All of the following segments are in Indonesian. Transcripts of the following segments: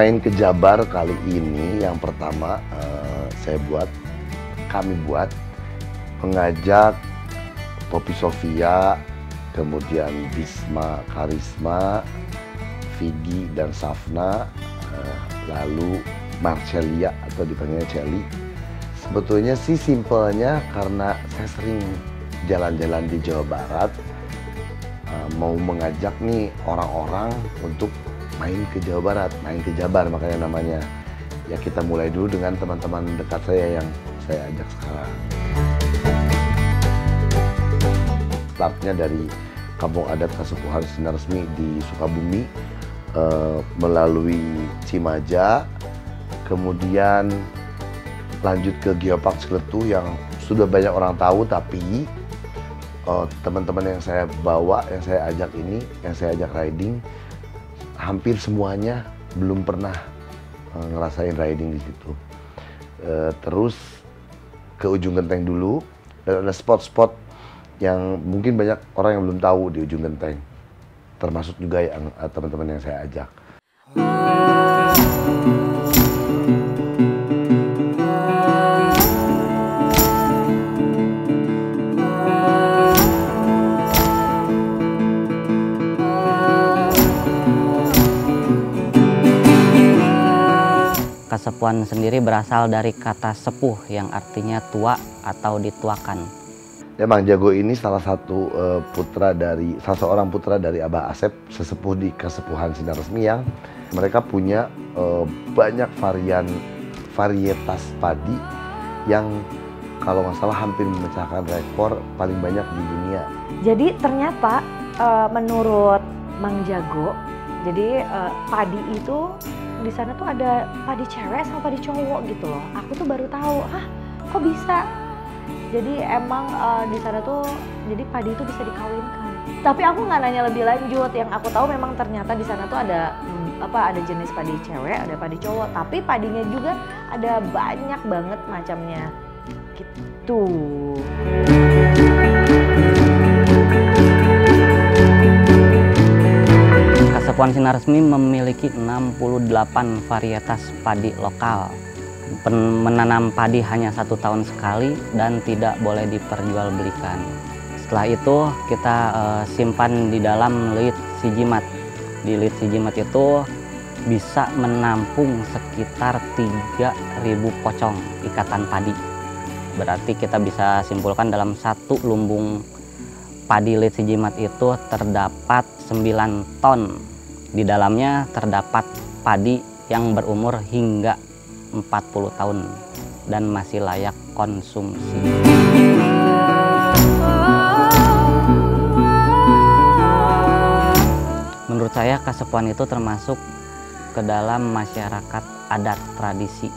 Main ke Jabar kali ini yang pertama kami buat mengajak Poppy Sofia, kemudian Bisma Karisma, Vigi dan Safna, lalu Marcelia atau dipanggilnya Celi. Sebetulnya sih simpelnya karena saya sering jalan-jalan di Jawa Barat, mau mengajak nih orang-orang untuk main ke Jawa Barat, main ke Jabar makanya namanya. Ya kita mulai dulu dengan teman-teman dekat saya yang saya ajak sekarang. Startnya dari Kampung Adat Kasepuhan Sinar Resmi di Sukabumi, melalui Cimaja, kemudian lanjut ke Geopark Ciletuh yang sudah banyak orang tahu, tapi teman-teman yang saya bawa, yang saya ajak ini, yang saya ajak riding, hampir semuanya belum pernah ngerasain riding di situ. Terus ke Ujung Genteng dulu, dan ada spot-spot yang mungkin banyak orang yang belum tahu di Ujung Genteng, termasuk juga yang teman-teman yang saya ajak. Kasepuhan sendiri berasal dari kata sepuh yang artinya tua atau dituakan. Memang Jago ini salah seorang putra dari Abah Asep, sesepuh di Kasepuhan Sinar Resmi, yang mereka punya banyak varietas padi yang kalau nggak salah hampir memecahkan rekor paling banyak di dunia. Jadi ternyata menurut Mang Jago, jadi padi itu di sana tuh ada padi cewek sama padi cowok gitu loh. Aku tuh baru tahu, kok bisa? Jadi emang di sana tuh jadi padi itu bisa dikawinkan. Tapi aku nggak nanya lebih lanjut. Yang aku tahu memang ternyata di sana tuh ada ada jenis padi cewek, ada padi cowok. Tapi padinya juga ada banyak banget macamnya. Gitu. Kasepuhan Sinar Resmi memiliki 68 varietas padi lokal. Menanam padi hanya 1 tahun sekali dan tidak boleh diperjualbelikan. Setelah itu kita simpan di dalam luit sijimat. Di luit sijimat itu bisa menampung sekitar 3.000 pocong ikatan padi. Berarti kita bisa simpulkan dalam 1 lumbung padi luit sijimat itu terdapat 9 ton. Di dalamnya terdapat padi yang berumur hingga 40 tahun dan masih layak konsumsi. Menurut saya Kasepuhan itu termasuk ke dalam masyarakat adat tradisi,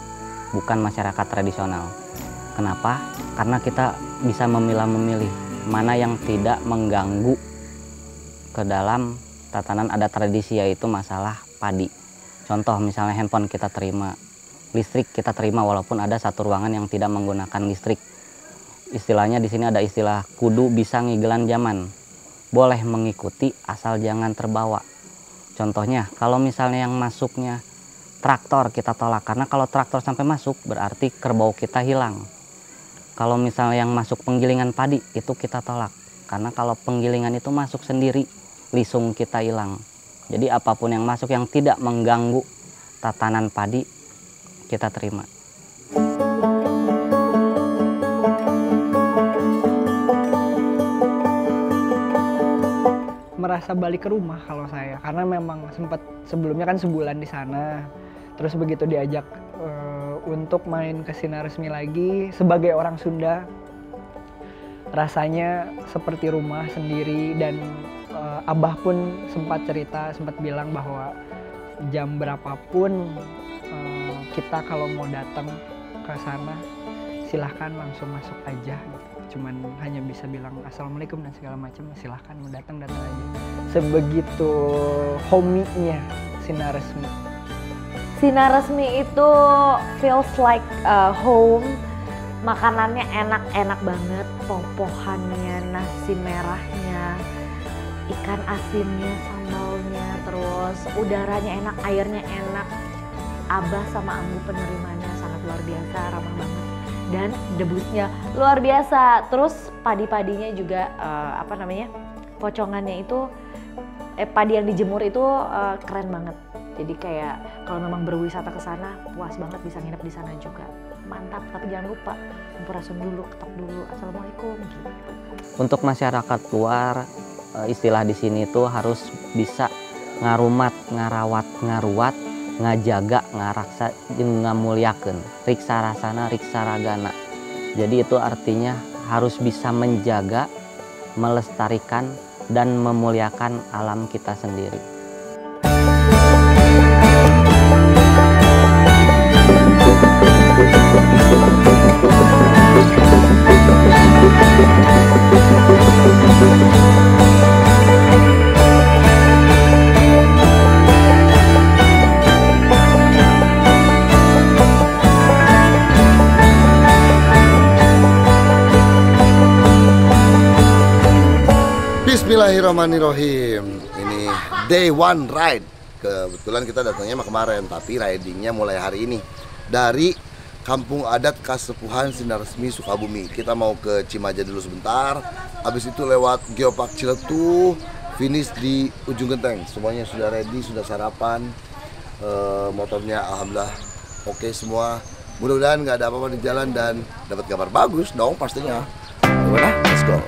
bukan masyarakat tradisional. Kenapa? Karena kita bisa memilah-memilih mana yang tidak mengganggu ke dalam tatanan adat tradisi, yaitu masalah padi. Contoh misalnya handphone kita terima, listrik kita terima walaupun ada satu ruangan yang tidak menggunakan listrik. Istilahnya di sini ada istilah kudu bisa ngigelan zaman. Boleh mengikuti asal jangan terbawa. Contohnya kalau misalnya yang masuknya traktor kita tolak, karena kalau traktor sampai masuk berarti kerbau kita hilang. Kalau misalnya yang masuk penggilingan padi itu kita tolak, karena kalau penggilingan itu masuk sendiri lisung kita hilang. Jadi apapun yang masuk yang tidak mengganggu tatanan padi kita terima. Merasa balik ke rumah kalau saya, karena memang sempat sebelumnya kan sebulan di sana, terus begitu diajak untuk main ke Sinar Resmi lagi sebagai orang Sunda, rasanya seperti rumah sendiri. Dan Abah pun sempat cerita, sempat bilang bahwa jam berapapun kita kalau mau datang ke sana silahkan langsung masuk aja gitu. Cuman hanya bisa bilang assalamualaikum dan segala macam, silahkan mau datang aja. Sebegitu homey-nya Sinar Resmi. Sinar Resmi itu feels like home. Makanannya enak-enak banget, popohannya, nasi merahnya, ikan asinnya, sambalnya, terus udaranya enak, airnya enak. Abah sama Ambu penerimanya sangat luar biasa, ramah banget. Dan debusnya luar biasa. Terus padi-padinya juga pocongannya itu padi yang dijemur itu keren banget. Jadi kayak kalau memang berwisata ke sana puas banget bisa nginep di sana juga. Mantap, tapi jangan lupa sampurasun dulu, ketok dulu. Assalamualaikum gitu. Untuk masyarakat luar, istilah di sini tuh harus bisa ngarumat, ngarawat, ngaruat, ngajaga, ngaraksa, jeung ngamuliakeun. Riksa rasana, riksa ragana. Jadi itu artinya harus bisa menjaga, melestarikan, dan memuliakan alam kita sendiri. Bismillahirrahmanirrahim. Ini day one ride. Kebetulan kita datangnya kemarin, tapi ridingnya mulai hari ini dari Kampung Adat Kasepuhan Sinar Resmi Sukabumi. Kita mau ke Cimaja dulu sebentar, habis itu lewat Geopark Ciletuh, finish di Ujung Genteng. Semuanya sudah ready, sudah sarapan, motornya alhamdulillah oke semua. Mudah-mudahan nggak ada apa-apa di jalan dan dapat kabar bagus dong pastinya. Gimana? Let's go.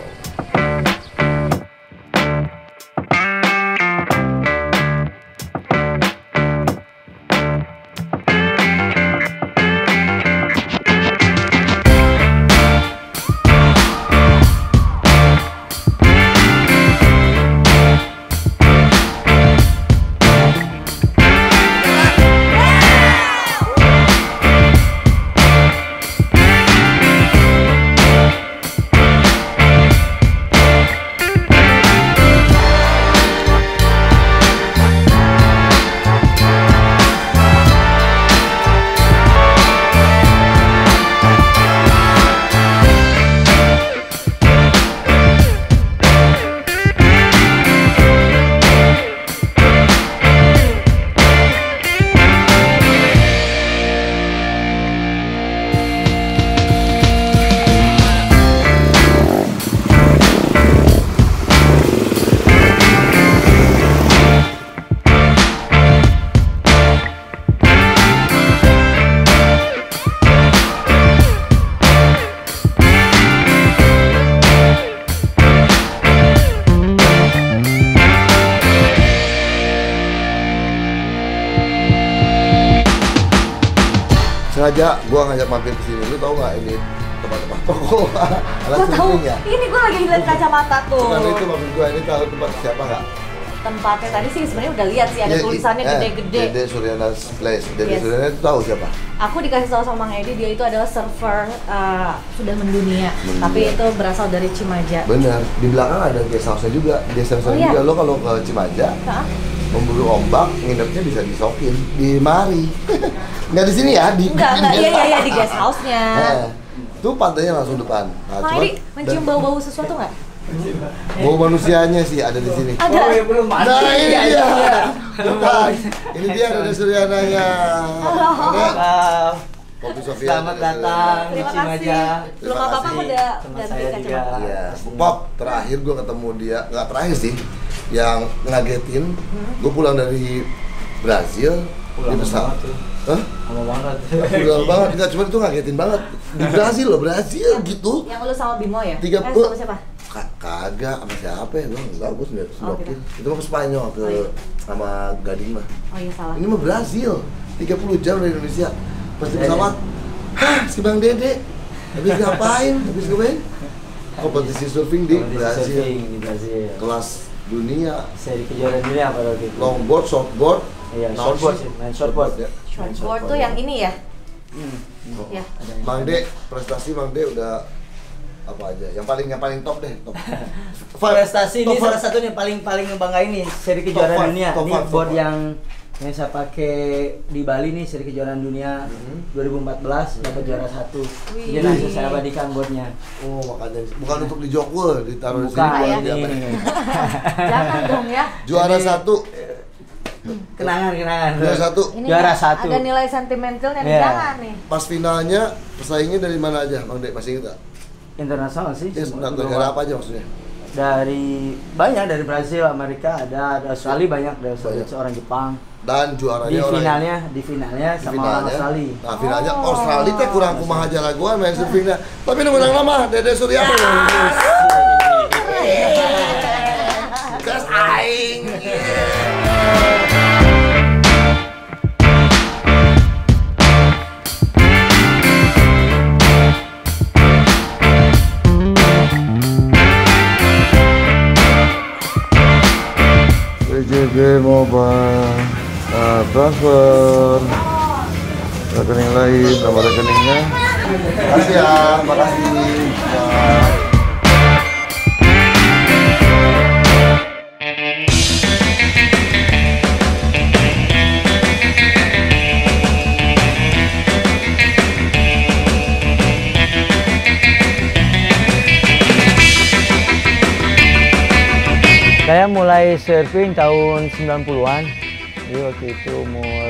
Sengaja gua ngajak mampir ke sini. Lu tau nggak ini tempat-tempat toko alat syuting ya? Ini gue lagi lihat kacamata tuh. Bukan itu maksud gua, ini tahu tempat siapa nggak? Tempatnya tadi sih sebenarnya udah lihat sih ada tulisannya gede-gede. Dede Suryana's Place. Dede Yes. Suryana itu tahu siapa? Aku dikasih tahu sama Mang Edi, dia itu adalah server sudah mendunia, tapi itu berasal dari Cimaja. Bener. Di belakang ada guest house-nya juga. Guest house-nya Oh, iya? juga. Lo kalau ke Cimaja, memburu ombak, nginepnya bisa disokin di mari. Nggak di sini ya? Enggak, iya di guest house-nya. Itu pantainya langsung depan. Nah, Mang Edi mencium bau-bau sesuatu nggak? bau manusianya sih ada di sini. Ada. Oh, ya belum mandi. Nah ini Ya, dia. ya. Bukan. Ini dia Dede Suryananya. Wow. Kopi Sofia. Selamat datang di Terima Cimaja. kasih. Belum apa-apa aku udah Sama ganti saya juga. kacamata. Iya. Bob, terakhir gue ketemu dia, nggak terakhir sih, yang ngagetin. Gue pulang dari Brazil. Dia pesawat. Hah? Lama banget. Pulang banget, nggak cuma itu ngagetin banget. Di Brazil loh, Brazil gitu. Yang lu sama Bimo ya? 30. Sama siapa? Kagak, sama siapa ya? Gue enggak, gue sendiri. Oh, gitu. Itu mah ke Spanyol, ke Oh, iya. sama Gading mah. Oh iya salah. Ini mah Brazil, 30 jam dari Indonesia. Pas di pesawat, hah si Bang Dede, habis ngapain? Habis ngapain? Kompetisi surfing di Brazil, Di Brazil. kelas dunia, Seri kejuaraan dunia apa lagi? longboard, shortboard, Iya, naon shortboard sih? sih, main shortboard. ya. Shortboard tuh yang ini ya? Ya. Mang De, prestasi Mang De udah apa aja? Yang paling top deh, top. Prestasi ini Top salah five. satu yang paling ngebanggain nih seri Top kejuaraan five, dunia. top Ini five, top board five. yang saya pakai di Bali nih seri kejuaraan dunia 2014 dapat juara 1. Wih. Jadi langsung saya abadikan boardnya. Oh makanya bukan untuk dijual, ditaruh di sini Bukan buat ini. diapa? Jangan dong ya. Juara Ini- satu. Kenangan. Juara satu. Ini Juara satu. ada nilai sentimentalnya di Iya. jangan nih. Pas finalnya pesaingnya dari mana aja, Bang Dek? Masih ingat nggak? Internasional sih. Ya, negara apa aja maksudnya? Dari banyak, dari Brazil, Amerika ada Australia banyak, dari Australia Banyak. seorang Jepang. Dan juaranya Di orang finalnya di sama orang Australia. Nah, finalnya Australia teh kurang kumaha jagoan main surfingnya. Tapi nu menang nama Dede Surya. Gas aing. BJB Mobile transfer rekening lain, nama rekeningnya. Makasih ya, makasih. Saya mulai surfing tahun 90-an. Jadi waktu itu umur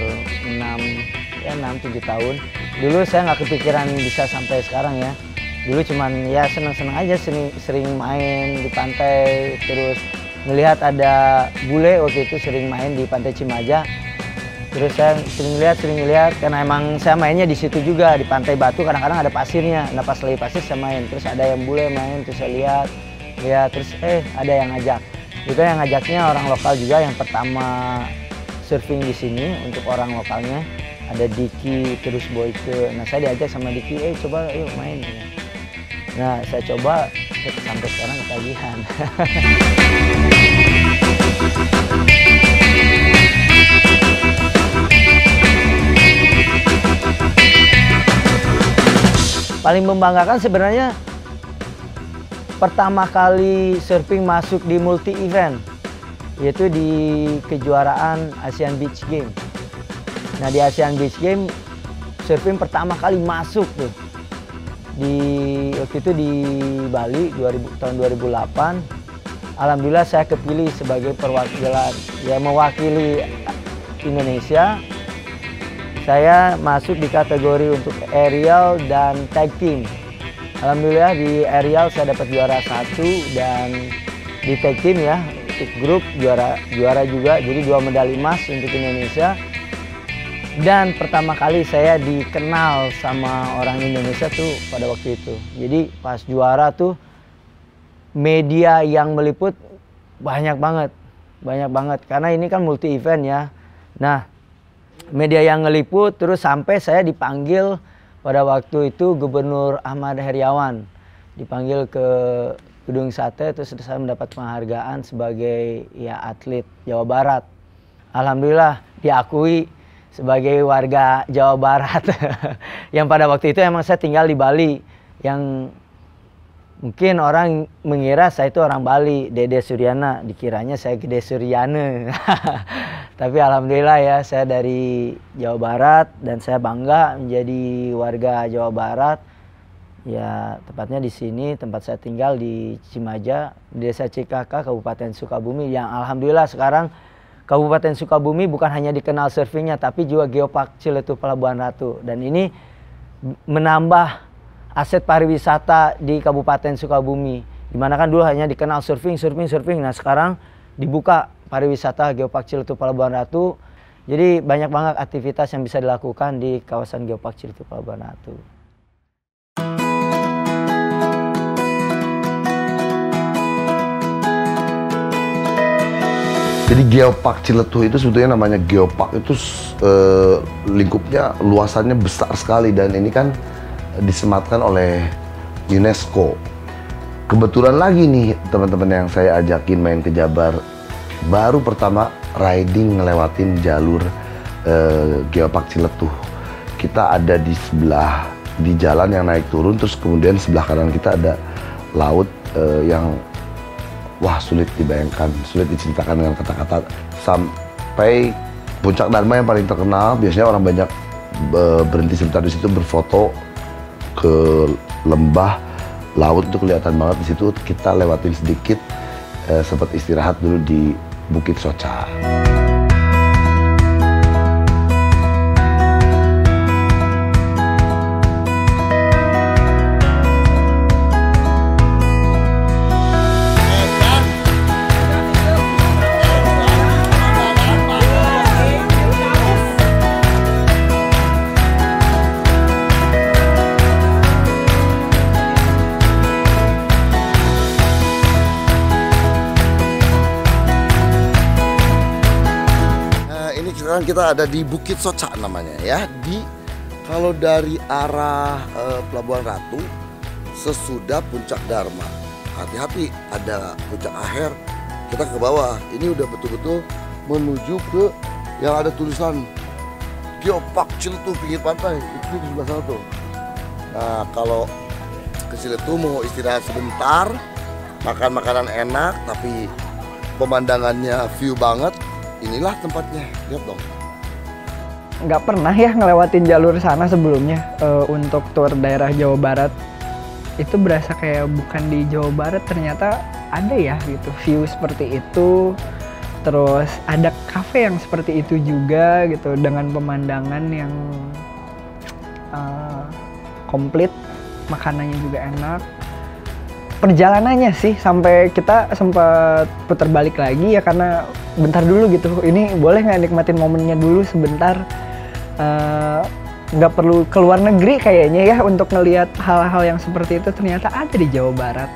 6-7 tahun. Dulu saya nggak kepikiran bisa sampai sekarang ya. Dulu cuman ya senang-senang aja, sering main di pantai, terus melihat ada bule waktu itu sering main di pantai Cimaja. Terus saya sering lihat karena emang saya mainnya di situ juga, di pantai batu kadang-kadang ada pasirnya. Nah pas lagi pasir saya main, terus ada yang bule main, terus saya lihat, terus ada yang ngajak. Itu yang ngajaknya orang lokal juga, yang pertama surfing di sini untuk orang lokalnya. Ada Diki, terus Boyke. Nah saya diajak sama Diki, coba yuk main. Nah saya coba, sampai sekarang ketagihan. Paling membanggakan sebenarnya pertama kali surfing masuk di multi event, yaitu di kejuaraan Asian Beach Game. Nah di Asian Beach Game surfing pertama kali masuk tuh waktu itu di Bali tahun 2008. Alhamdulillah saya kepilih sebagai perwakilan yang mewakili Indonesia. Saya masuk di kategori untuk aerial dan tag team. Alhamdulillah di aerial saya dapat juara 1 dan di tag team ya untuk grup juara juga, jadi 2 medali emas untuk Indonesia. Dan pertama kali saya dikenal sama orang Indonesia tuh pada waktu itu. Jadi pas juara tuh media yang meliput banyak banget karena ini kan multi event ya. Nah media yang ngeliput terus sampai saya dipanggil. Pada waktu itu Gubernur Ahmad Heriawan dipanggil ke Gedung Sate, terus saya mendapat penghargaan sebagai atlet Jawa Barat. Alhamdulillah diakui sebagai warga Jawa Barat. Yang pada waktu itu emang saya tinggal di Bali. Yang mungkin orang mengira saya itu orang Bali, Dede Suryana, dikiranya saya Gede Suryana. Tapi alhamdulillah ya saya dari Jawa Barat dan saya bangga menjadi warga Jawa Barat. Ya tepatnya di sini tempat saya tinggal di Cimaja, Desa Cikaka, Kabupaten Sukabumi, yang alhamdulillah sekarang Kabupaten Sukabumi bukan hanya dikenal surfingnya tapi juga Geopark Ciletuh Pelabuhan Ratu. Dan ini menambah aset pariwisata di Kabupaten Sukabumi. Dimana kan dulu hanya dikenal surfing. Nah sekarang dibuka pariwisata Geopark Ciletuh Pelabuhan Ratu. Jadi banyak banget aktivitas yang bisa dilakukan di kawasan Geopark Ciletuh Pelabuhan Ratu. Jadi Geopark Ciletuh itu sebetulnya namanya Geopark itu lingkupnya luasannya besar sekali dan ini kan disematkan oleh UNESCO. Kebetulan lagi nih teman-teman yang saya ajakin main ke Jabar baru pertama riding ngelewatin jalur Geopark Ciletuh. Kita ada di sebelah di jalan yang naik turun, terus kemudian sebelah kanan kita ada laut yang wah sulit dibayangkan, sulit diceritakan dengan kata-kata. Sampai Puncak Dharma yang paling terkenal, biasanya orang banyak berhenti sebentar di situ berfoto. Ke lembah laut itu kelihatan banget. Di situ kita lewatin sedikit, sempat istirahat dulu di Bukit Soca. sekarang kita ada di Bukit Soca namanya ya. Kalau dari arah Pelabuhan Ratu sesudah Puncak Dharma. Hati-hati, ada puncak akhir, kita ke bawah. Ini udah betul-betul menuju ke yang ada tulisan Geopark Ciletuh pinggir pantai. Itu di sebelah sana tuh. Nah, kalau ke Ciletuh mau istirahat sebentar, makan makanan enak, tapi pemandangannya view banget. Inilah tempatnya, lihat dong. Nggak pernah ya ngelewatin jalur sana sebelumnya. Untuk tur daerah Jawa Barat itu berasa kayak bukan di Jawa Barat, ternyata ada ya gitu view seperti itu. Terus ada kafe yang seperti itu juga gitu, dengan pemandangan yang komplit, makanannya juga enak. Perjalanannya sih sampai kita sempat putar balik lagi ya, karena bentar dulu gitu, ini boleh nggak nikmatin momennya dulu sebentar. Nggak perlu keluar negeri kayaknya ya untuk ngelihat hal-hal yang seperti itu, ternyata ada di Jawa Barat.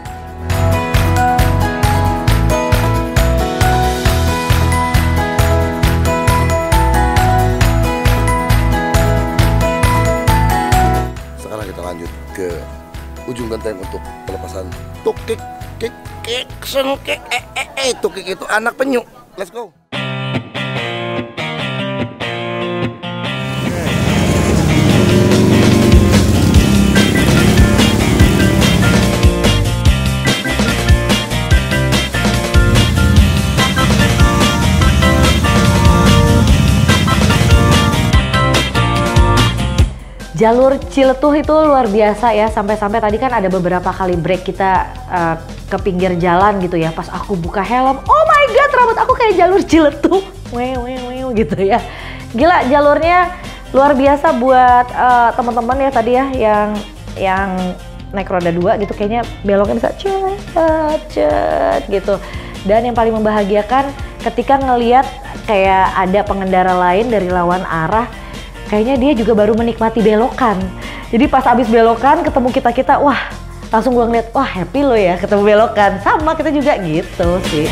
Sekarang kita lanjut ke ujung genteng untuk pelepasan tukik. Tukik itu anak penyu. Let's go. Jalur Ciletuh itu luar biasa ya, sampai-sampai tadi kan ada beberapa kali break kita ke pinggir jalan gitu ya. Pas aku buka helm, oh my god, rambut aku kayak jalur Ciletuh, gitu ya. Gila, jalurnya luar biasa buat teman-teman ya tadi ya yang naik roda 2 gitu, kayaknya beloknya bisa cet gitu. Dan yang paling membahagiakan ketika ngelihat kayak ada pengendara lain dari lawan arah, kayaknya dia juga baru menikmati belokan. Jadi pas abis belokan ketemu kita, wah langsung gua ngeliat, wah happy lo ya ketemu belokan. Sama kita juga gitu sih.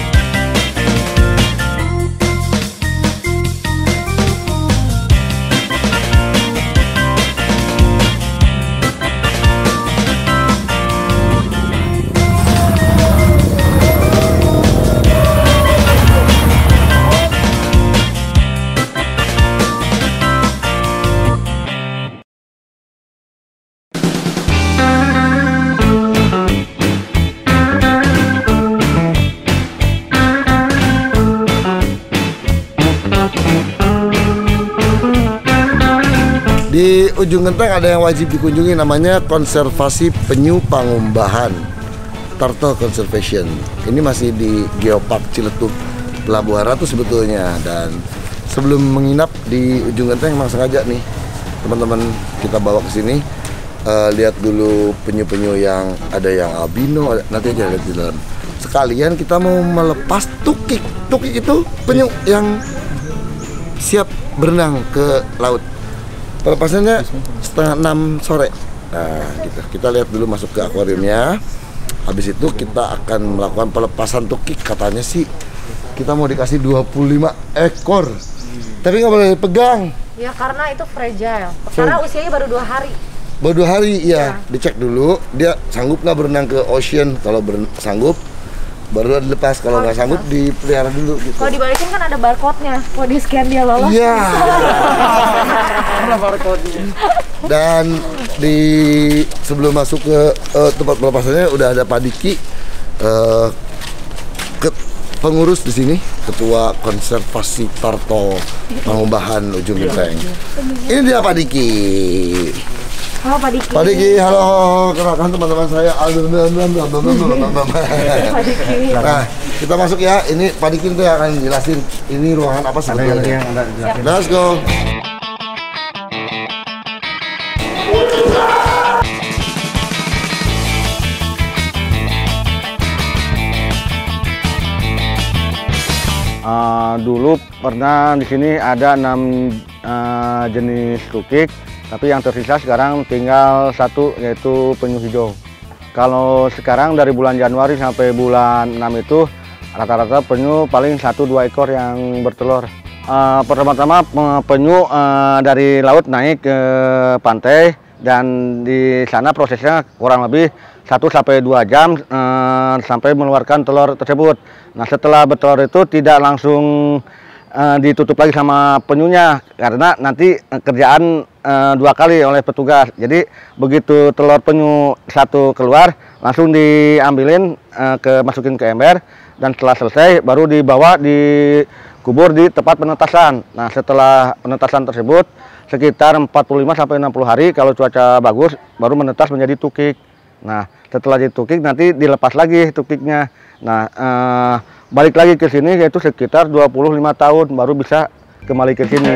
Di ujung genteng ada yang wajib dikunjungi, namanya konservasi penyu Pangumbahan, Turtle Conservation. Ini masih di Geopark Ciletuh Pelabuhan Ratu sebetulnya. Dan sebelum menginap di ujung genteng, memang sengaja nih teman-teman kita bawa ke sini, lihat dulu penyu-penyu yang ada yang albino, nanti aja lihat di dalam. Sekalian kita mau melepas tukik. Tukik itu penyu yang siap berenang ke laut. Pelepasannya 5:30 sore. Nah, gitu. Kita lihat dulu masuk ke akuariumnya. Habis itu kita akan melakukan pelepasan tukik. Katanya sih kita mau dikasih 25 ekor. Tapi nggak boleh pegang. Ya karena itu fragile. Karena usianya baru 2 hari. Baru 2 hari, iya. Dicek dulu dia sanggup nggak berenang ke ocean. Kalau sanggup, baru dilepas. Kalau nggak sanggup, dipelihara dulu gitu. Kalau dibalikin kan ada barcode-nya. Kalau di scan dia lolos. Iya. Dan sebelum masuk ke tempat pelepasannya udah ada Pak Diki, pengurus di sini, ketua konservasi turtle Pangumbahan ujung genteng. Ini dia Pak Diki. Halo Pak Diki. Pak Diki, halo, kenalkan teman-teman saya. Pak Diki. Nah, kita masuk ya. Ini Pak Diki itu yang akan jelasin ini ruangan apa sebetulnya. Let's go. Dulu pernah di sini ada 6 jenis tukik, tapi yang tersisa sekarang tinggal 1, yaitu penyu hijau. Kalau sekarang dari bulan Januari sampai bulan 6 itu rata-rata penyu paling 1-2 ekor yang bertelur. Pertama-tama penyu dari laut naik ke pantai dan di sana prosesnya kurang lebih 1-2 jam sampai mengeluarkan telur tersebut. Nah, setelah bertelur itu tidak langsung ditutup lagi sama penyunya karena nanti kerjaan 2 kali oleh petugas. Jadi begitu telur penyu 1 keluar langsung diambilin masukin ke ember dan setelah selesai baru dibawa dikubur di tempat penetasan. Nah, setelah penetasan tersebut sekitar 45-60 hari kalau cuaca bagus baru menetas menjadi tukik. Nah, setelah ditukik nanti dilepas lagi tukiknya. Nah, balik lagi ke sini yaitu sekitar 25 tahun baru bisa kembali ke sini.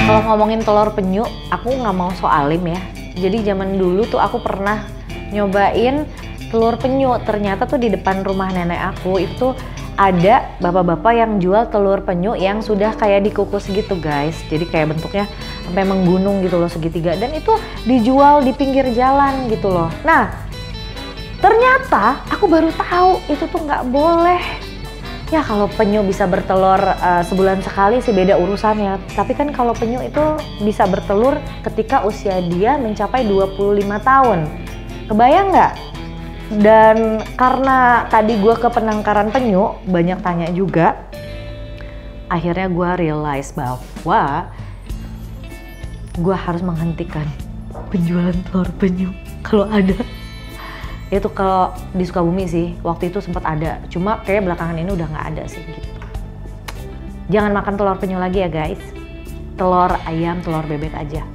Kalau ngomongin telur penyu, aku nggak mau soalim ya. Jadi zaman dulu tuh aku pernah nyobain telur penyu. Ternyata tuh di depan rumah nenek aku itu ada bapak-bapak yang jual telur penyu yang sudah kayak dikukus gitu guys. Jadi kayak bentuknya sampai menggunung gitu loh, segitiga. Dan itu dijual di pinggir jalan gitu loh. Nah, ternyata aku baru tahu itu tuh nggak boleh. Ya kalau penyu bisa bertelur sebulan sekali sih beda urusannya. Tapi kan kalau penyu itu bisa bertelur ketika usia dia mencapai 25 tahun. Kebayang nggak? Dan karena tadi gue ke penangkaran penyu, banyak tanya juga. Akhirnya gue realize bahwa gue harus menghentikan penjualan telur penyu kalau ada. Itu kalau di Sukabumi sih, waktu itu sempat ada. Cuma kayak belakangan ini udah nggak ada sih gitu. Jangan makan telur penyu lagi ya guys. Telur ayam, telur bebek aja.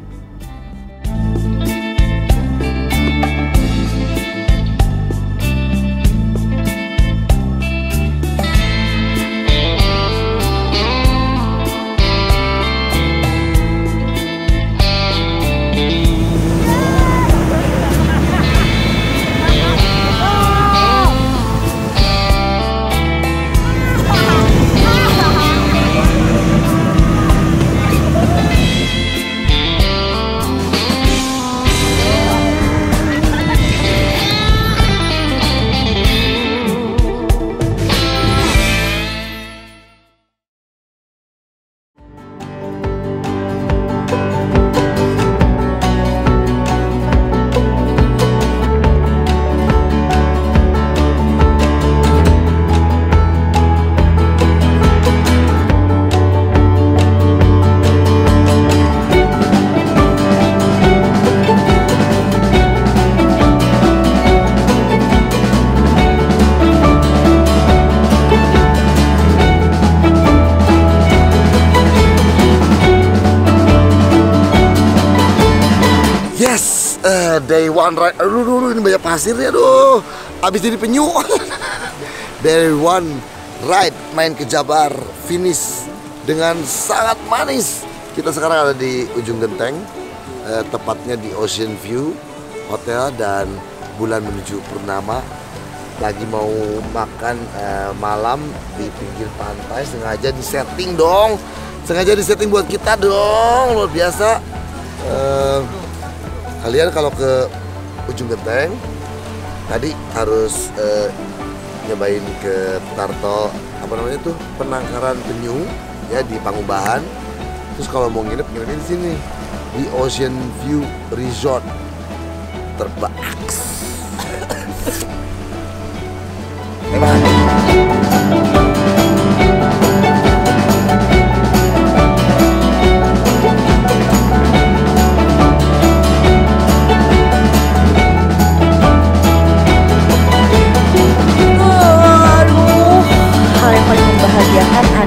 Day one ride, aduh ini banyak pasir ya, aduh abis jadi penyu. Day one ride main ke Jabar finish dengan sangat manis. Kita sekarang ada di ujung genteng, tepatnya di Ocean View Hotel dan bulan menuju purnama. Lagi mau makan malam di pinggir pantai, sengaja disetting dong, sengaja disetting buat kita dong, luar biasa. Kalian kalau ke ujung genteng tadi harus nyobain ke Tarto, apa namanya tuh, penangkaran penyu ya di Pangumbahan. Terus kalau mau nginep di sini di Ocean View Resort terbaik.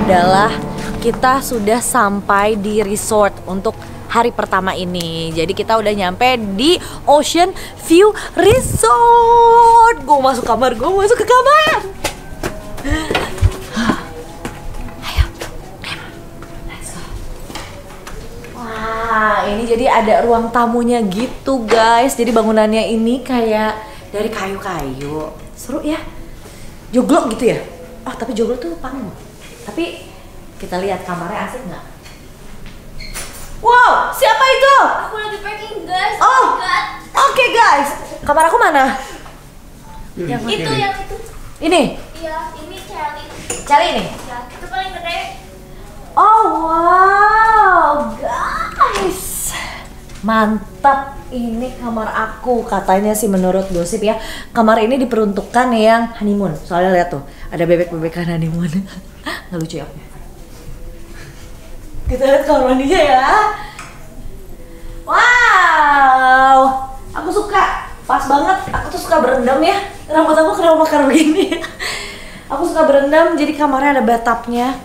Adalah kita sudah sampai di resort untuk hari pertama ini. Jadi kita udah nyampe di Ocean View Resort. Gue masuk kamar, gue masuk ke kamar. Ayo, let's go. Wah, ini jadi ada ruang tamunya gitu guys. Jadi bangunannya ini kayak dari kayu-kayu. Seru ya. Joglo gitu ya. Oh tapi joglo tuh panggung. Tapi kita lihat kamarnya asik nggak? Wow, siapa itu? Aku lagi packing guys. Oh, oke guys. Kamar aku mana? Yang itu. Ini? Iya, ini Charlie. Cari ini. Ya, itu paling gede. Oh wow, guys. Mantap, ini kamar aku. Katanya sih menurut gosip ya, kamar ini diperuntukkan yang honeymoon. Soalnya lihat tuh, ada bebek-bebekan honeymoon. Nggak lucu ya? Kita lihat kamar mandinya ya. Wow, aku suka. Pas banget, aku tuh suka berendam ya. Rambut aku kenapa mekar begini? Aku suka berendam, jadi kamarnya ada bathtubnya.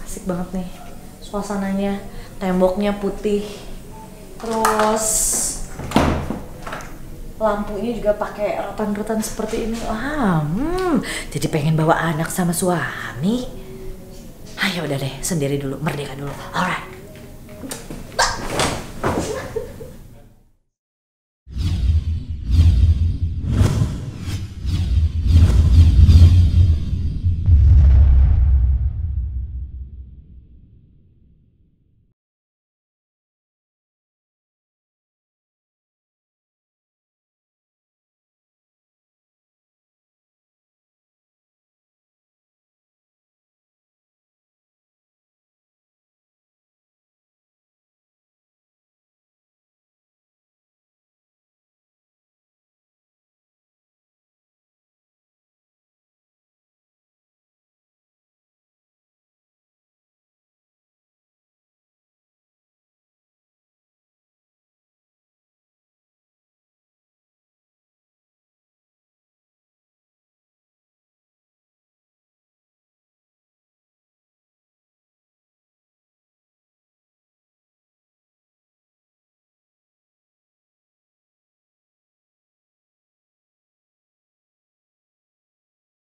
Asik banget nih suasananya. Temboknya putih. Terus lampunya juga pakai rotan-rotan seperti ini. Wah, jadi pengen bawa anak sama suami. Ayo udah deh, sendiri dulu, merdeka dulu. Alright.